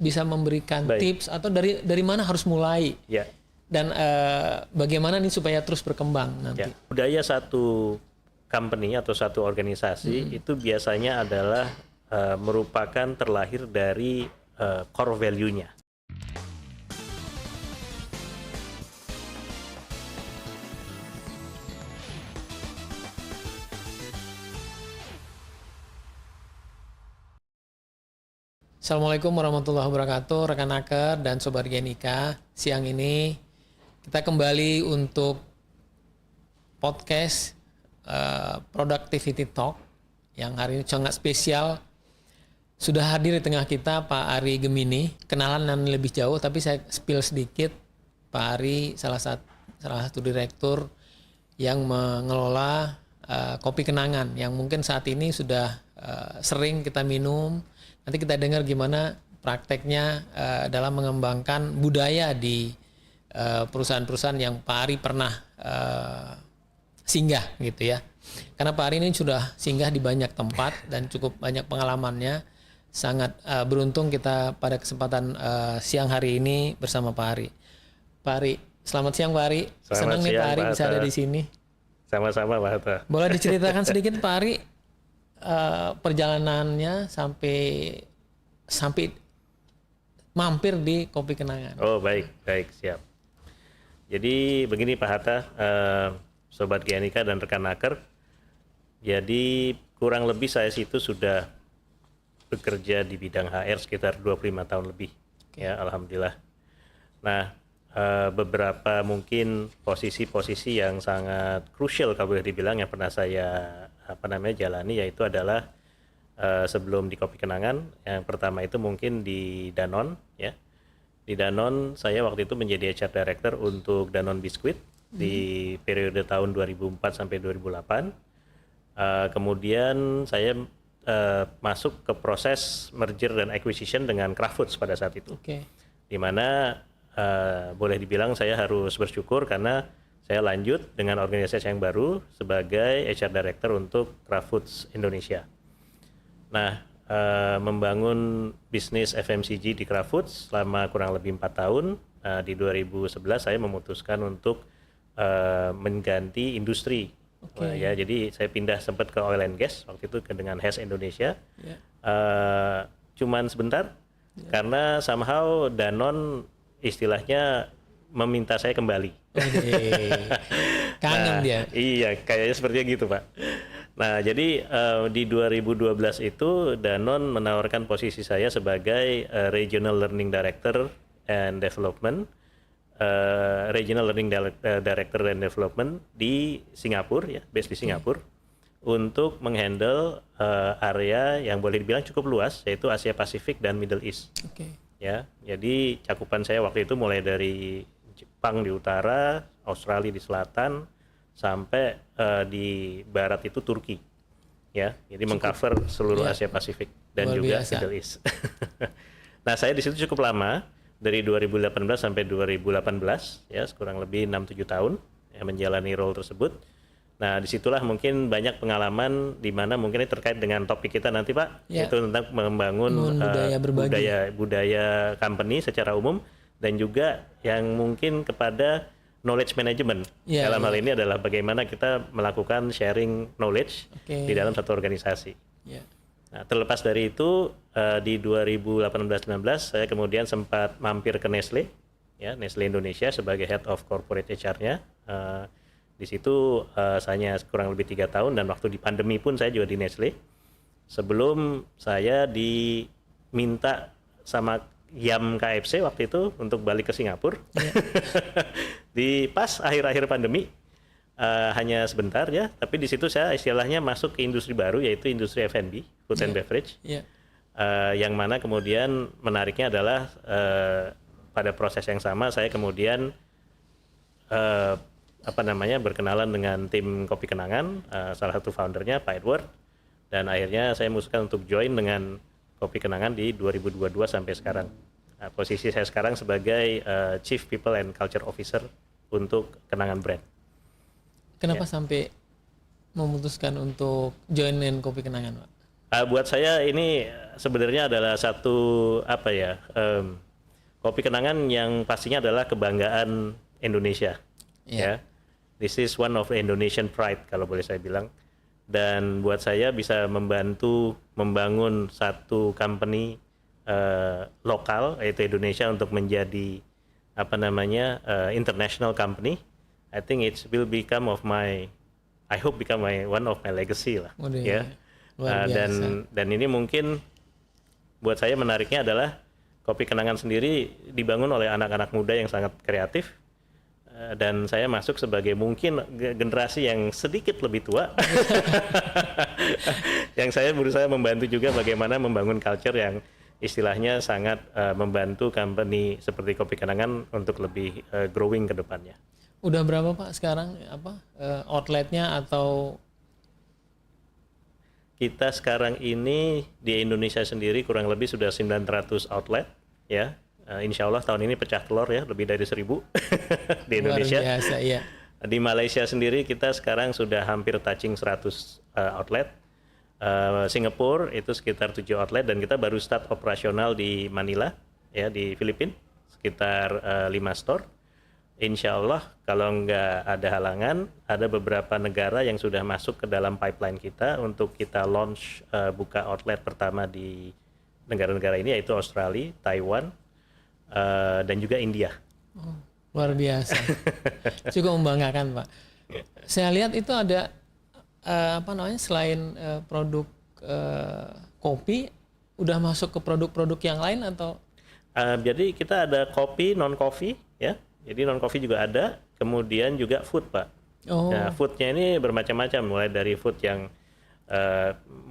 bisa memberikan Baik. tips atau dari mana harus mulai Ya, dan bagaimana nih supaya terus berkembang nanti. ya. Budaya satu company atau satu organisasi itu biasanya adalah merupakan terlahir dari core value-nya. Assalamualaikum warahmatullahi wabarakatuh, rekan Naker dan Sobat Genika. Siang ini kita kembali untuk podcast Productivity Talk yang hari ini sangat spesial. Sudah hadir di tengah kita Pak Ari Gemini. Kenalan dan lebih jauh, tapi saya spill sedikit. Pak Ari salah satu direktur yang mengelola Kopi Kenangan yang mungkin saat ini sudah sering kita minum. Nanti kita dengar gimana prakteknya dalam mengembangkan budaya di perusahaan-perusahaan yang Pak Ari pernah singgah gitu ya. Karena Pak Ari ini sudah singgah di banyak tempat dan cukup banyak pengalamannya. Sangat beruntung kita pada kesempatan siang hari ini bersama Pak Ari. Pak Ari, selamat siang Pak Ari. Senang nih Pak Ari bisa ada di sini. Sama-sama Pak Hatta. Boleh diceritakan sedikit Pak Ari perjalanannya sampai mampir di Kopi Kenangan. Oh baik, siap. Jadi begini Pak Hatta, Sobat Genika dan rekan Naker. Jadi kurang lebih saya situ sudah bekerja di bidang HR sekitar 25 tahun lebih. Ya, alhamdulillah. Nah, beberapa mungkin posisi-posisi yang sangat krusial kalau boleh dibilang yang pernah saya jalani yaitu adalah sebelum di Kopi Kenangan. Yang pertama itu mungkin di Danone ya. Di Danone saya waktu itu menjadi HR Director untuk Danone Biskuit di periode tahun 2004 sampai 2008. Kemudian saya masuk ke proses merger dan acquisition dengan Kraft Foods pada saat itu. Di mana boleh dibilang saya harus bersyukur karena saya lanjut dengan organisasi yang baru sebagai HR Director untuk Kraft Foods Indonesia. Nah, membangun bisnis FMCG di Kraft Foods selama kurang lebih 4 tahun. Di 2011 saya memutuskan untuk mengganti industri. Ya, jadi saya pindah sempat ke oil and gas waktu itu dengan Hess Indonesia. Cuman sebentar karena somehow Danone istilahnya meminta saya kembali. Kangen dia. Iya, kayaknya sepertinya gitu Pak. Nah, jadi di 2012 itu Danone menawarkan posisi saya sebagai Regional Learning Director and Development, Regional Learning Director and Development di Singapura, ya, based di Singapura, untuk menghandle area yang boleh dibilang cukup luas, yaitu Asia Pasifik dan Middle East. Ya, jadi cakupan saya waktu itu mulai dari Jepang di utara, Australia di selatan, sampai di barat itu Turki. Ya, jadi mengcover seluruh Asia Pasifik dan luar juga biasa. Middle East. Nah, saya di situ cukup lama, dari 2018 sampai 2018, ya, kurang lebih 6-7 tahun ya, menjalani role tersebut. Nah, disitulah mungkin banyak pengalaman di mana mungkin ini terkait dengan topik kita nanti Pak, yaitu tentang membangun budaya company secara umum dan juga yang mungkin kepada knowledge management. Dalam hal ini adalah bagaimana kita melakukan sharing knowledge di dalam satu organisasi. Nah, terlepas dari itu di 2018-19 saya kemudian sempat mampir ke Nestle, ya, Nestle Indonesia sebagai Head of Corporate HR-nya. Di situ saya kurang lebih 3 tahun dan waktu di pandemi pun saya juga di Nestle. Sebelum saya diminta sama Yam KFC waktu itu untuk balik ke Singapura. Di pas akhir-akhir pandemi, hanya sebentar ya, tapi di situ saya istilahnya masuk ke industri baru yaitu industri F&B, food and beverage. Yang mana kemudian menariknya adalah pada proses yang sama saya kemudian berkenalan dengan tim Kopi Kenangan, salah satu foundernya Pak Edward, dan akhirnya saya memutuskan untuk join dengan Kopi Kenangan di 2022 sampai sekarang. Posisi saya sekarang sebagai Chief People and Culture Officer untuk Kenangan Brand. Kenapa sampai memutuskan untuk join dengan Kopi Kenangan, Pak? Buat saya ini sebenarnya adalah satu apa ya, kopi kenangan yang pastinya adalah kebanggaan Indonesia. Iya. Ya, this is one of Indonesian pride kalau boleh saya bilang. Dan buat saya bisa membantu membangun satu company lokal yaitu Indonesia untuk menjadi apa namanya international company. I think it will become of my, I hope become one of my legacy lah. Waduh, Ya. luar biasa. Dan ini mungkin buat saya menariknya adalah kopi kenangan sendiri dibangun oleh anak-anak muda yang sangat kreatif. Dan saya masuk sebagai mungkin generasi yang sedikit lebih tua yang saya berusaha membantu juga bagaimana membangun culture yang istilahnya sangat membantu company seperti Kopi Kenangan untuk lebih growing ke depannya. Udah berapa Pak sekarang outletnya atau? Kita sekarang ini di Indonesia sendiri kurang lebih sudah 900 outlet ya. Insya Allah tahun ini pecah telur ya, lebih dari 1.000 di Indonesia. Luar biasa, iya. Di Malaysia sendiri kita sekarang sudah hampir touching 100 outlet. Singapura itu sekitar 7 outlet dan kita baru start operasional di Manila ya, di Filipina sekitar 5 store. Insya Allah kalau nggak ada halangan, ada beberapa negara yang sudah masuk ke dalam pipeline kita untuk kita launch buka outlet pertama di negara-negara ini, yaitu Australia, Taiwan, dan juga India. Oh, luar biasa. Cukup membanggakan Pak. Saya lihat itu ada apa namanya, selain produk kopi, udah masuk ke produk-produk yang lain atau? Jadi kita ada kopi, non coffee ya. Jadi non coffee juga ada, kemudian juga food Pak. Oh. Nah, foodnya ini bermacam-macam, mulai dari food yang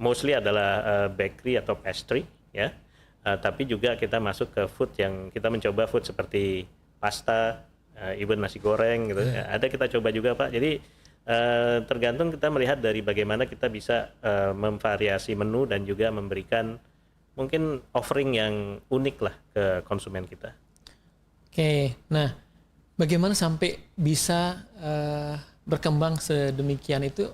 mostly adalah bakery atau pastry ya. Tapi juga kita masuk ke food yang kita mencoba food seperti pasta, even nasi goreng gitu. Ada kita coba juga Pak. Jadi tergantung kita melihat dari bagaimana kita bisa memvariasi menu dan juga memberikan mungkin offering yang unik lah ke konsumen kita. Oke, nah bagaimana sampai bisa berkembang sedemikian itu?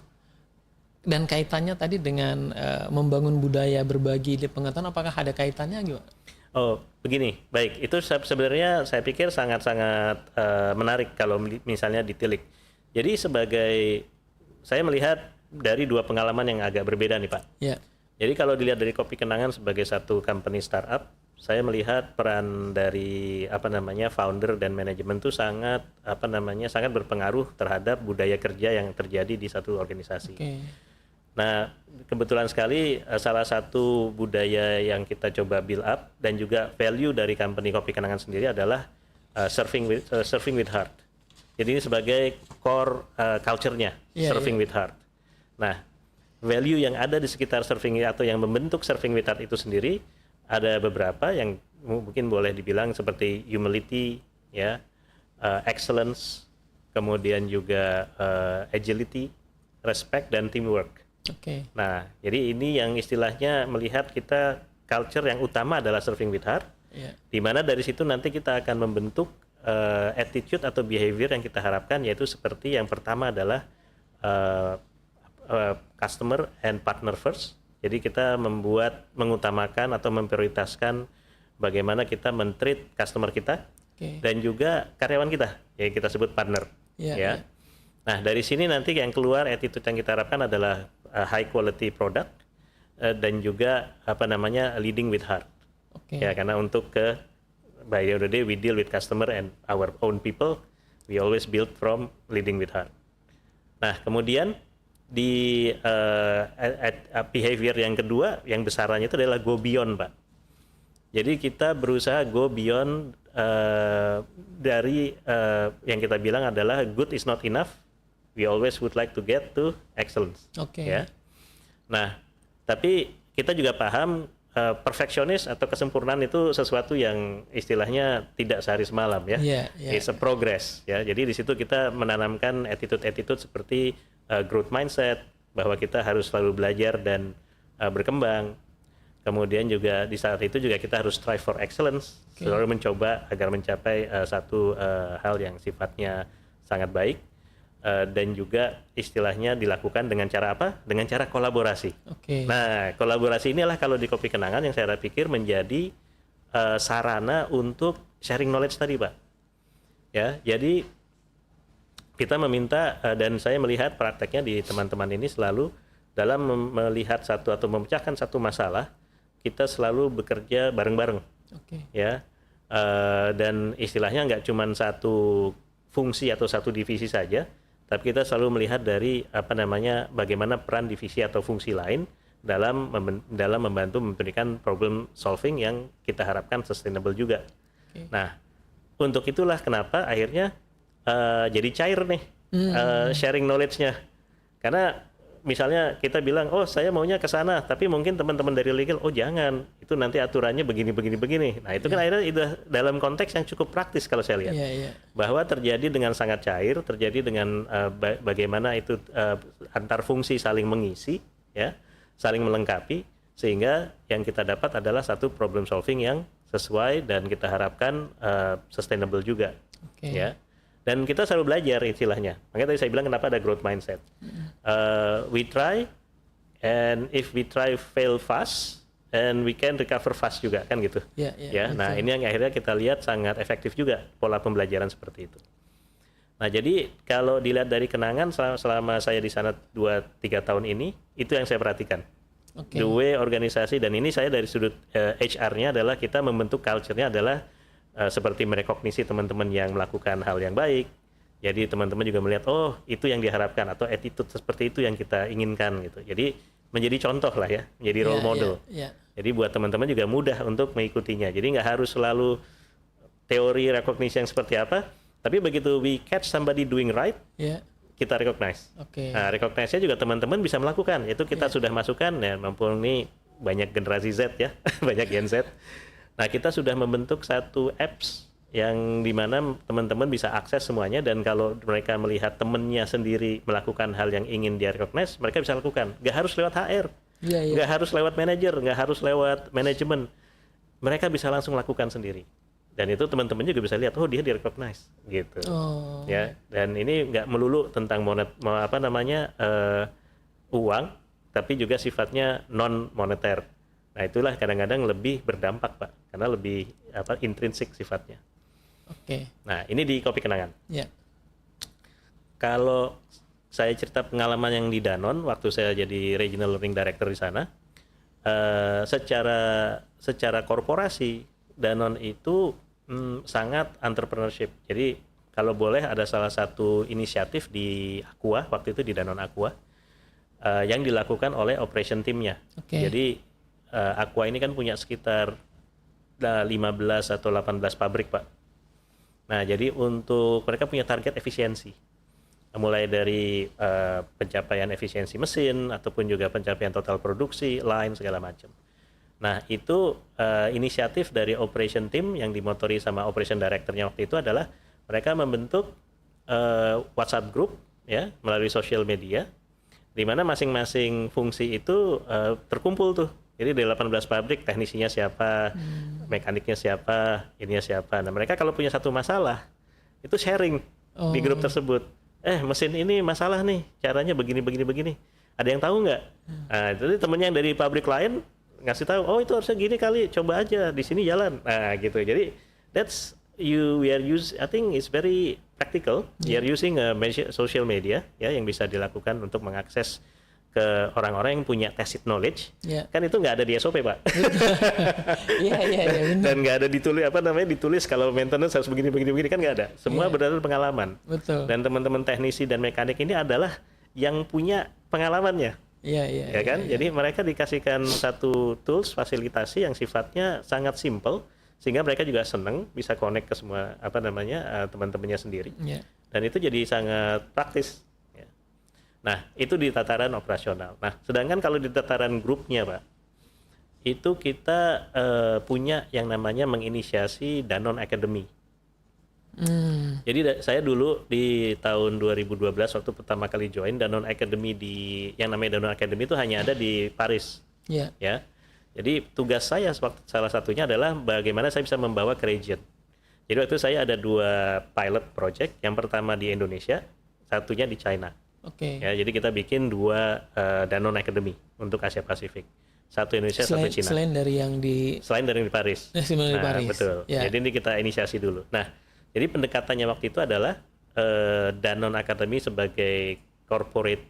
Dan kaitannya tadi dengan membangun budaya berbagi di pengetahuan, apakah ada kaitannya gimana? Oh, begini, baik. Itu sebenarnya saya pikir sangat-sangat menarik kalau misalnya ditilik. Jadi saya melihat dari dua pengalaman yang agak berbeda nih Pak. Ya. Jadi kalau dilihat dari Kopi Kenangan sebagai satu company startup, saya melihat peran dari founder dan manajemen itu sangat sangat berpengaruh terhadap budaya kerja yang terjadi di satu organisasi. Okay. Nah, kebetulan sekali salah satu budaya yang kita coba build up dan juga value dari company Kopi Kenangan sendiri adalah serving with heart. Jadi ini sebagai core culture-nya, serving with heart. Nah, value yang ada di sekitar serving atau yang membentuk serving with heart itu sendiri ada beberapa yang mungkin boleh dibilang seperti humility, ya, excellence, kemudian juga agility, respect, dan teamwork. Okay. Nah, jadi ini yang istilahnya melihat kita culture yang utama adalah serving with heart, di mana dari situ nanti kita akan membentuk attitude atau behavior yang kita harapkan, yaitu seperti yang pertama adalah customer and partner first. Jadi kita mengutamakan atau memprioritaskan bagaimana kita men-treat customer kita dan juga karyawan kita, yang kita sebut partner. Ya. Nah, dari sini nanti yang keluar attitude yang kita harapkan adalah high quality product dan juga leading with heart. Ya, karena untuk by the end of the day we deal with customer and our own people, we always build from leading with heart. Nah, kemudian di behavior yang kedua, yang besarannya itu adalah go beyond, Pak. Jadi kita berusaha go beyond dari yang kita bilang adalah good is not enough. We always would like to get to excellence. Ya. Nah, tapi kita juga paham perfeksionis atau kesempurnaan itu sesuatu yang istilahnya tidak sehari semalam ya. It's a progress ya. Jadi di situ kita menanamkan attitude seperti growth mindset, bahwa kita harus selalu belajar dan berkembang. Kemudian juga di saat itu juga kita harus strive for excellence, selalu mencoba agar mencapai satu hal yang sifatnya sangat baik. dan juga istilahnya dilakukan dengan cara apa? Dengan cara kolaborasi. Oke. Nah, kolaborasi inilah kalau di Kopi Kenangan yang saya pikir menjadi sarana untuk sharing knowledge tadi, Pak. Ya, jadi kita meminta dan saya melihat prakteknya di teman-teman ini selalu dalam melihat satu atau memecahkan satu masalah, kita selalu bekerja bareng-bareng. Oke. Ya, dan istilahnya nggak cuma satu fungsi atau satu divisi saja, tapi kita selalu melihat dari apa namanya bagaimana peran divisi atau fungsi lain dalam membantu memberikan problem solving yang kita harapkan sustainable juga. Oke. Nah, untuk itulah kenapa akhirnya jadi cair nih sharing knowledge-nya. Karena misalnya kita bilang, oh saya maunya ke sana, tapi mungkin teman-teman dari legal, oh jangan, itu nanti aturannya begini. Nah itu kan akhirnya itu dalam konteks yang cukup praktis kalau saya lihat. Bahwa terjadi dengan sangat cair, terjadi dengan bagaimana itu antar fungsi saling mengisi, ya, saling melengkapi, sehingga yang kita dapat adalah satu problem solving yang sesuai dan kita harapkan sustainable juga. Ya. Dan kita selalu belajar istilahnya. Makanya tadi saya bilang kenapa ada growth mindset. We try, and if we try fail fast, and we can recover fast juga kan gitu. Ya. Nah ini yang akhirnya kita lihat sangat efektif juga pola pembelajaran seperti itu. Nah jadi kalau dilihat dari Kenangan selama saya di sana 2-3 tahun ini, itu yang saya perhatikan. The way organisasi, dan ini saya dari sudut HR-nya adalah kita membentuk culture-nya adalah seperti merekognisi teman-teman yang melakukan hal yang baik. Jadi teman-teman juga melihat, oh itu yang diharapkan, atau attitude seperti itu yang kita inginkan gitu. Jadi menjadi contoh lah ya, menjadi role model. Jadi buat teman-teman juga mudah untuk mengikutinya. Jadi nggak harus selalu teori rekognisi yang seperti apa, tapi begitu we catch somebody doing right, kita recognize. Nah, recognize-nya juga teman-teman bisa melakukan. Itu kita sudah masukkan, ya, mumpung ini banyak generasi Z ya, banyak Gen Z. Nah, kita sudah membentuk satu apps yang dimana teman-teman bisa akses semuanya, dan kalau mereka melihat temennya sendiri melakukan hal yang ingin dia recognize, mereka bisa lakukan. Nggak harus lewat HR, nggak harus lewat manajer, nggak harus lewat manajemen. Mereka bisa langsung lakukan sendiri. Dan itu teman-teman juga bisa lihat, oh dia di recognize gitu. Ya, dan ini nggak melulu tentang uang, tapi juga sifatnya non moneter. Nah itulah kadang-kadang lebih berdampak, Pak, karena lebih intrinsik sifatnya. Nah ini di Kopi Kenangan. Kalau saya cerita pengalaman yang di Danone waktu saya jadi Regional Learning Director di sana, secara korporasi Danone itu sangat entrepreneurship. Jadi kalau boleh ada salah satu inisiatif di Aqua, waktu itu di Danone Aqua, yang dilakukan oleh operation team-nya. Jadi Aqua ini kan punya sekitar 15 atau 18 pabrik, Pak. Nah, jadi untuk mereka punya target efisiensi. Mulai dari pencapaian efisiensi mesin, ataupun juga pencapaian total produksi, line, segala macam. Nah, itu inisiatif dari operation team yang dimotori sama operation director-nya waktu itu adalah mereka membentuk WhatsApp group ya melalui social media, di mana masing-masing fungsi itu terkumpul tuh. Jadi dari 18 pabrik, teknisinya siapa, mekaniknya siapa, ininya siapa. Nah mereka kalau punya satu masalah, itu sharing di grup tersebut. Mesin ini masalah nih, caranya begini. Ada yang tahu nggak? Nah, jadi temennya yang dari pabrik lain ngasih tahu, oh itu harusnya gini kali, coba aja di sini jalan. Nah gitu. Jadi I think it's very practical. We are using social media ya yang bisa dilakukan untuk mengakses ke orang-orang yang punya tacit knowledge, kan itu nggak ada di SOP, Pak. Dan nggak ada ditulis kalau maintenance harus begini kan nggak ada. Semua berdasarkan pengalaman. Dan teman-teman teknisi dan mekanik ini adalah yang punya pengalamannya. Jadi mereka dikasihkan satu tools fasilitasi yang sifatnya sangat simple, sehingga mereka juga senang bisa connect ke semua teman-temannya sendiri. Dan itu jadi sangat praktis. Nah, itu di tataran operasional. Nah, sedangkan kalau di tataran grupnya, Pak, itu kita punya yang namanya menginisiasi Danone Academy. Jadi saya dulu di tahun 2012 waktu pertama kali join Danone Academy yang namanya Danone Academy itu hanya ada di Paris. Ya. Jadi tugas saya salah satunya adalah bagaimana saya bisa membawa ke region. Jadi waktu itu saya ada 2 pilot project. Yang pertama di Indonesia, satunya di China. Oke. Ya, jadi kita bikin 2 Danone Academy untuk Asia Pasifik. Satu Indonesia, satu Cina. Selain dari yang di Paris. selain dari Paris. Betul. Ya. Jadi ini kita inisiasi dulu. Nah, jadi pendekatannya waktu itu adalah Danone Academy sebagai corporate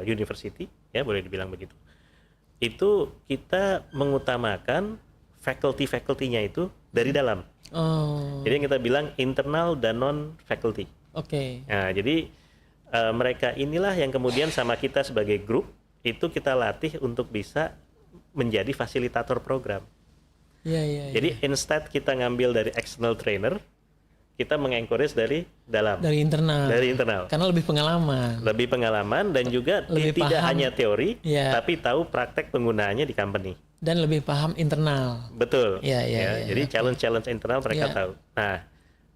university, ya boleh dibilang begitu. Itu kita mengutamakan faculty-nya itu dari dalam. Oh. Jadi yang kita bilang internal Danone faculty. Oke. Nah, jadi mereka inilah yang kemudian sama kita sebagai grup itu kita latih untuk bisa menjadi fasilitator program. Iya. Jadi instead kita ngambil dari external trainer, kita mengencourage dari dalam. Dari internal. Karena lebih pengalaman dan juga lebih tidak paham. hanya teori, Ya. tapi tahu praktek penggunaannya di company. Dan lebih paham internal. Betul. Iya. Jadi challenge internal mereka tahu. Nah,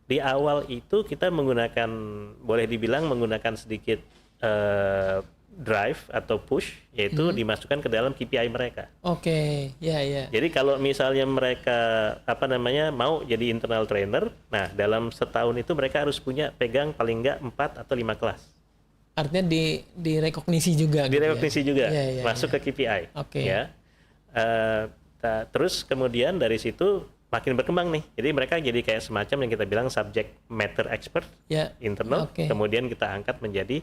di awal itu kita menggunakan, boleh dibilang menggunakan sedikit drive atau push, yaitu dimasukkan ke dalam KPI mereka. Oke. Iya. Jadi kalau misalnya mereka mau jadi internal trainer, nah dalam setahun itu mereka harus pegang paling nggak 4 atau 5 kelas. Artinya direkognisi juga. Direkognisi juga, Iya, masuk ke KPI. Oke. Ya. Terus kemudian dari situ makin berkembang nih. Jadi mereka jadi kayak semacam yang kita bilang subject matter expert internal. Oke. Kemudian kita angkat menjadi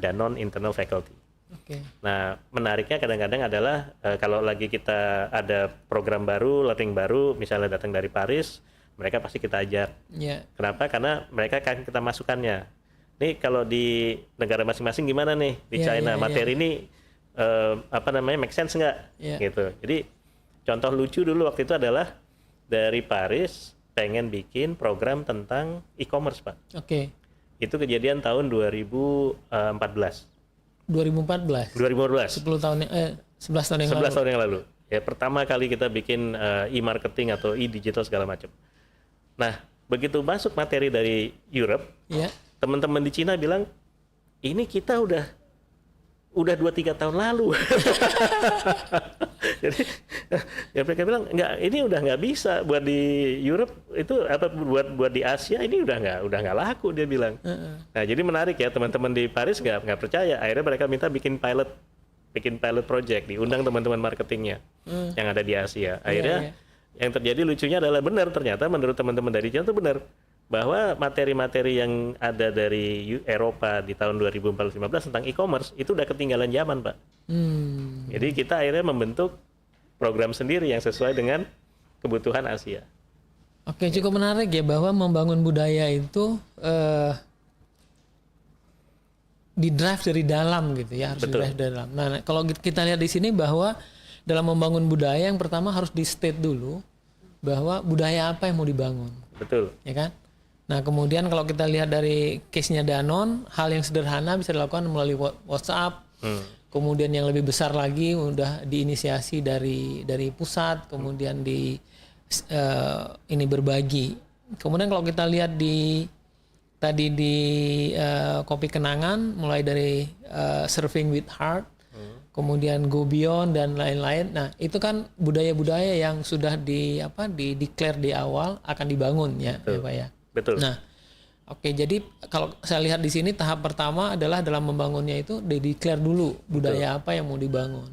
Danone internal faculty. Oke. Nah, menariknya kadang-kadang adalah kalau lagi kita ada program baru, learning baru, misalnya datang dari Paris, mereka pasti kita ajak. Iya. Kenapa? Karena mereka akan kita masukannya. Nih kalau di negara masing-masing gimana nih di China materi ini make sense nggak? Gitu. Jadi contoh lucu dulu waktu itu adalah dari Paris pengen bikin program tentang e-commerce, Pak. Oke. Itu kejadian tahun 2014. 2014. 2014. 11 tahun yang 11 lalu. tahun yang lalu. Ya, pertama kali kita bikin e-marketing atau e-digital segala macam. Nah, begitu masuk materi dari Europe, teman-teman di Cina bilang, ini kita udah 2-3 tahun lalu. Jadi ya mereka bilang ini udah nggak bisa buat di Europe, itu buat di Asia ini udah nggak laku, dia bilang. Nah, jadi menarik ya, teman-teman di Paris nggak percaya. Akhirnya mereka minta bikin pilot project, diundang teman-teman marketingnya yang ada di Asia. Akhirnya yang terjadi lucunya adalah benar, ternyata menurut teman-teman dari China itu benar bahwa materi-materi yang ada dari Eropa di tahun 2014 tentang e-commerce itu udah ketinggalan zaman, Pak. Jadi kita akhirnya membentuk program sendiri yang sesuai dengan kebutuhan Asia. Oke, cukup menarik ya bahwa membangun budaya itu di drive dari dalam gitu ya, harus Betul. di drive dari dalam. Nah, kalau kita lihat di sini bahwa dalam membangun budaya yang pertama harus di state dulu bahwa budaya apa yang mau dibangun. Betul. Ya kan? Nah, kemudian kalau kita lihat dari case-nya Danone, hal yang sederhana bisa dilakukan melalui WhatsApp. Kemudian yang lebih besar lagi udah diinisiasi dari pusat, kemudian ini berbagi. Kemudian kalau kita lihat di Kopi Kenangan, mulai dari Serving with Heart, kemudian Go Beyond dan lain-lain. Nah, itu kan budaya-budaya yang sudah declare di awal akan dibangun ya, Pak ya. Betul. Nah, oke, jadi kalau saya lihat di sini tahap pertama adalah dalam membangunnya itu di-declare dulu budaya apa yang mau dibangun.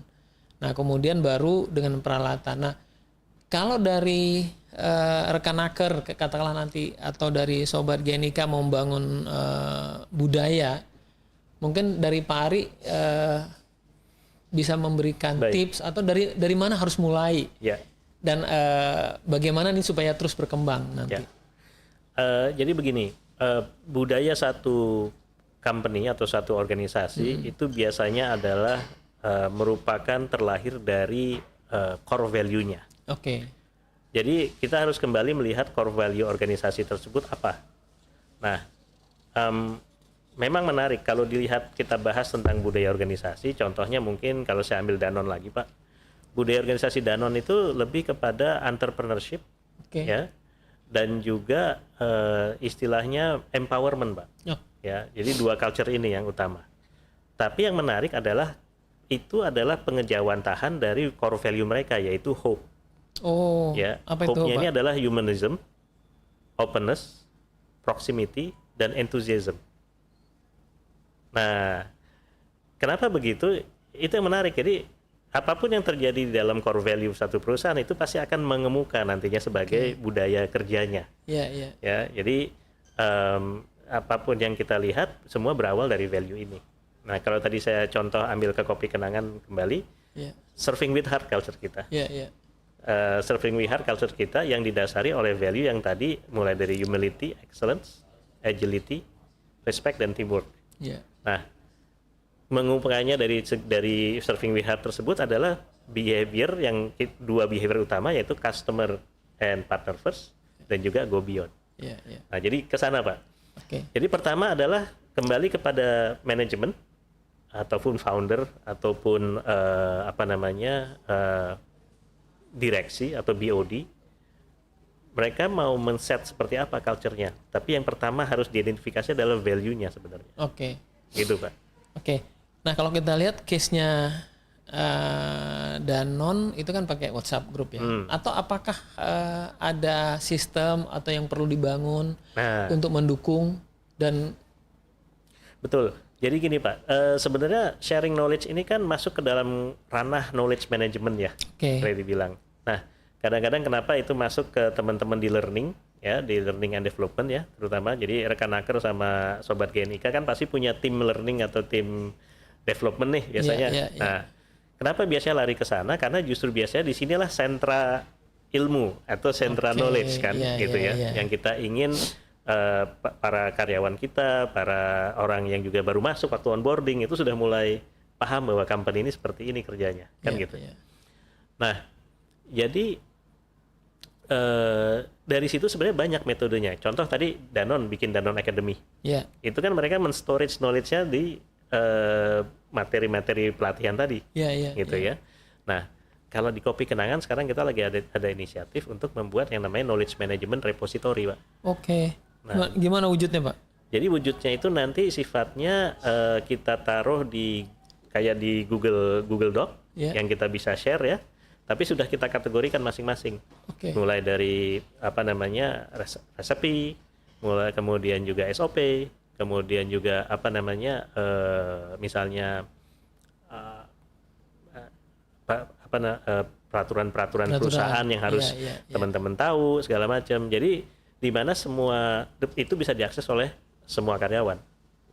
Nah, kemudian baru dengan peralatan. Nah, kalau dari rekan Naker katakanlah nanti atau dari Sobat Genika mau membangun budaya, mungkin dari Pak Ari bisa memberikan tips atau dari mana harus mulai dan bagaimana nih supaya terus berkembang nanti. Jadi begini, budaya satu company atau satu organisasi itu biasanya adalah merupakan terlahir dari core value-nya. Oke. Jadi kita harus kembali melihat core value organisasi tersebut apa. Nah, memang menarik kalau dilihat kita bahas tentang budaya organisasi. Contohnya mungkin kalau saya ambil Danone lagi, Pak. Budaya organisasi Danone itu lebih kepada entrepreneurship, ya. Dan juga istilahnya empowerment, Pak. Ya, jadi 2 culture ini yang utama. Tapi yang menarik adalah itu adalah pengejawantahan dari core value mereka, yaitu hope. Oh, ya, apa itu, hope-nya Pak? ini adalah humanism, openness, proximity, dan enthusiasm. Nah, kenapa begitu? Itu yang menarik. Jadi apapun yang terjadi di dalam core value satu perusahaan itu pasti akan mengemuka nantinya sebagai budaya kerjanya. Iya. Ya, jadi apapun yang kita lihat semua berawal dari value ini. Nah, kalau tadi saya contoh ambil ke Kopi Kenangan kembali, serving with heart culture kita. Serving with heart culture kita yang didasari oleh value yang tadi mulai dari humility, excellence, agility, respect, dan teamwork. Nah, mengungkapkannya dari serving with heart tersebut adalah behavior yang dua behavior utama yaitu customer and partner first dan juga go beyond. Nah, jadi ke sana Pak. Jadi pertama adalah kembali kepada manajemen ataupun founder ataupun direksi atau BOD. Mereka mau men-set seperti apa culture-nya. Tapi yang pertama harus diidentifikasi adalah value-nya sebenarnya. Gitu Pak. Nah kalau kita lihat case-nya Danone itu kan pakai WhatsApp group ya. Atau apakah ada sistem atau yang perlu dibangun untuk mendukung dan betul. Jadi gini Pak, sebenarnya sharing knowledge ini kan masuk ke dalam ranah knowledge management ya, kayak dibilang. Nah, kadang-kadang kenapa itu masuk ke teman-teman di learning ya, di learning and development ya, terutama. Jadi rekan-aker sama sobat GNIK kan pasti punya tim learning atau tim development nih biasanya. Nah, kenapa biasanya lari ke sana? Karena justru biasanya di sinilah sentra ilmu atau sentra knowledge kan, yang kita ingin para karyawan kita, para orang yang juga baru masuk waktu onboarding itu sudah mulai paham bahwa company ini seperti ini kerjanya, kan gitu. Nah, jadi dari situ sebenarnya banyak metodenya. Contoh tadi Danone bikin Danone Academy. Itu kan mereka men-storage knowledge-nya di materi-materi pelatihan tadi, ya. Nah, kalau di Kopi Kenangan sekarang kita lagi ada inisiatif untuk membuat yang namanya knowledge management repository, Pak. Nah, gimana wujudnya Pak? Jadi wujudnya itu nanti sifatnya kita taruh kayak di Google Doc yang kita bisa share ya. Tapi sudah kita kategorikan masing-masing. Mulai dari resepi, mulai kemudian juga SOP, kemudian juga misalnya peraturan-peraturan perusahaan yang harus teman-teman tahu segala macam. Jadi di mana semua itu bisa diakses oleh semua karyawan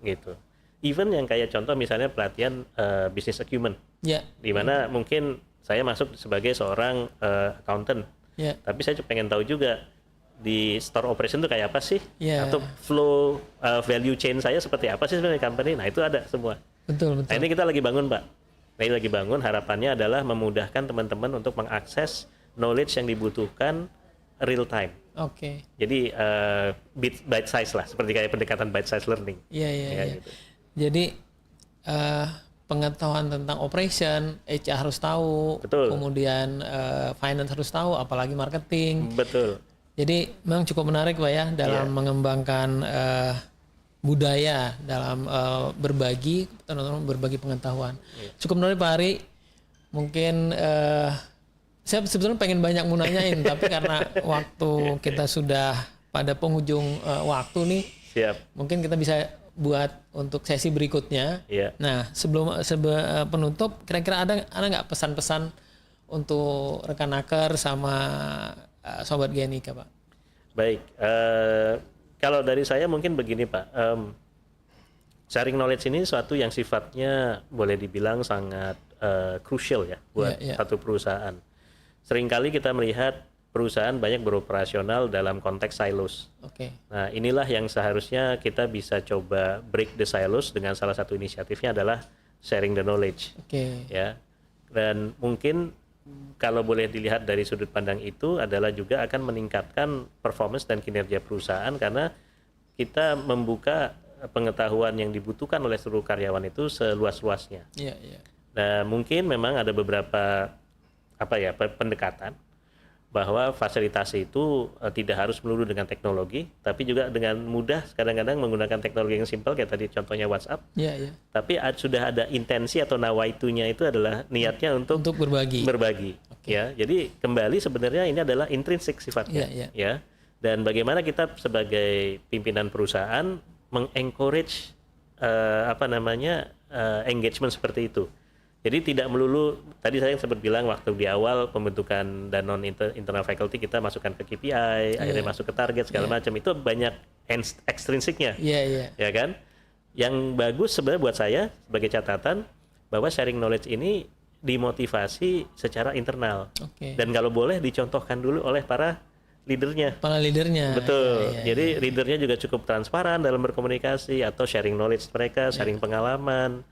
gitu. Even yang kayak contoh misalnya pelatihan business acumen, di mana mungkin saya masuk sebagai seorang accountant, tapi saya pengen tahu juga di store operation itu kayak apa sih, atau flow value chain saya seperti apa sih sebenarnya company. Nah itu ada semua. Betul. Nah ini kita lagi bangun Pak. Nah ini lagi bangun, harapannya adalah memudahkan teman-teman untuk mengakses knowledge yang dibutuhkan real time. Jadi bite size lah, seperti kayak pendekatan bite size learning. Gitu. Jadi pengetahuan tentang operation, HR harus tahu, kemudian finance harus tahu, apalagi marketing. Betul. Jadi memang cukup menarik Pak ya dalam mengembangkan budaya, dalam berbagi pengetahuan. Cukup menarik Pak Ari. Mungkin saya sebetulnya pengen banyak mau nanyain, tapi karena waktu kita sudah pada penghujung waktu nih, mungkin kita bisa buat untuk sesi berikutnya. Nah, sebelum penutup, kira-kira ada nggak pesan-pesan untuk rekan-aker sama sobat GNIK, Pak? Baik, kalau dari saya mungkin begini Pak, sharing knowledge ini suatu yang sifatnya boleh dibilang sangat crucial ya buat satu perusahaan. Seringkali kita melihat perusahaan banyak beroperasional dalam konteks silos. Nah, inilah yang seharusnya kita bisa coba break the silos dengan salah satu inisiatifnya adalah sharing the knowledge. Ya. Dan mungkin kalau boleh dilihat dari sudut pandang itu adalah juga akan meningkatkan performance dan kinerja perusahaan karena kita membuka pengetahuan yang dibutuhkan oleh seluruh karyawan itu seluas-luasnya. Nah, mungkin memang ada beberapa pendekatan bahwa fasilitasi itu tidak harus melulu dengan teknologi, tapi juga dengan mudah kadang-kadang menggunakan teknologi yang simpel kayak tadi contohnya WhatsApp. Tapi sudah ada intensi atau nawaitunya itu adalah niatnya untuk berbagi. Ya, jadi kembali sebenarnya ini adalah intrinsik sifatnya. Ya. Dan bagaimana kita sebagai pimpinan perusahaan mengencourage engagement seperti itu. Jadi tidak melulu, tadi saya sempat bilang waktu di awal pembentukan Danone internal faculty kita masukkan ke KPI, akhirnya masuk ke target segala macam, itu banyak ekstrinsiknya, ya kan? Yang bagus sebenarnya buat saya sebagai catatan bahwa sharing knowledge ini dimotivasi secara internal, dan kalau boleh dicontohkan dulu oleh para leadernya. Betul. Jadi leadernya juga cukup transparan dalam berkomunikasi atau sharing knowledge mereka, sharing pengalaman.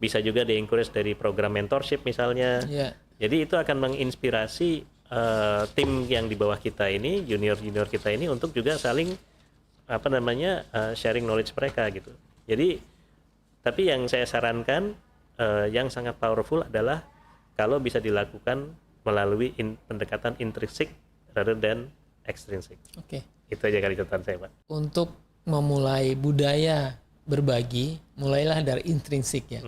Bisa juga di-encourage dari program mentorship misalnya. Jadi itu akan menginspirasi tim yang di bawah kita ini, junior-junior kita ini untuk juga saling sharing knowledge mereka gitu. Jadi tapi yang saya sarankan yang sangat powerful adalah kalau bisa dilakukan melalui pendekatan intrinsik rather than extrinsic. Itu aja kali catatan saya, Pak. Untuk memulai budaya berbagi, mulailah dari intrinsik ya.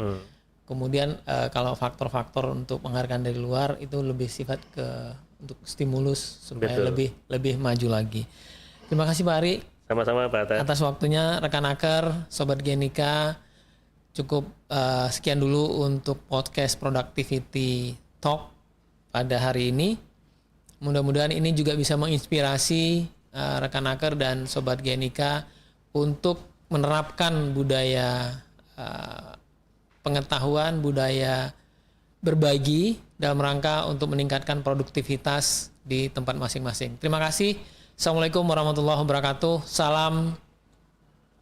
Kemudian kalau faktor-faktor untuk penghargaan dari luar itu lebih sifat untuk stimulus supaya lebih maju lagi. Terima kasih Pak Ari. Sama-sama Pak Atta. Atas waktunya rekan Aker, Sobat Genika. Cukup sekian dulu untuk podcast Productivity Talk pada hari ini. Mudah-mudahan ini juga bisa menginspirasi rekan Aker dan Sobat Genika untuk menerapkan budaya pengetahuan, budaya berbagi dalam rangka untuk meningkatkan produktivitas di tempat masing-masing. Terima kasih. Assalamualaikum warahmatullahi wabarakatuh. Salam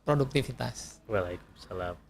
produktivitas. Waalaikumsalam.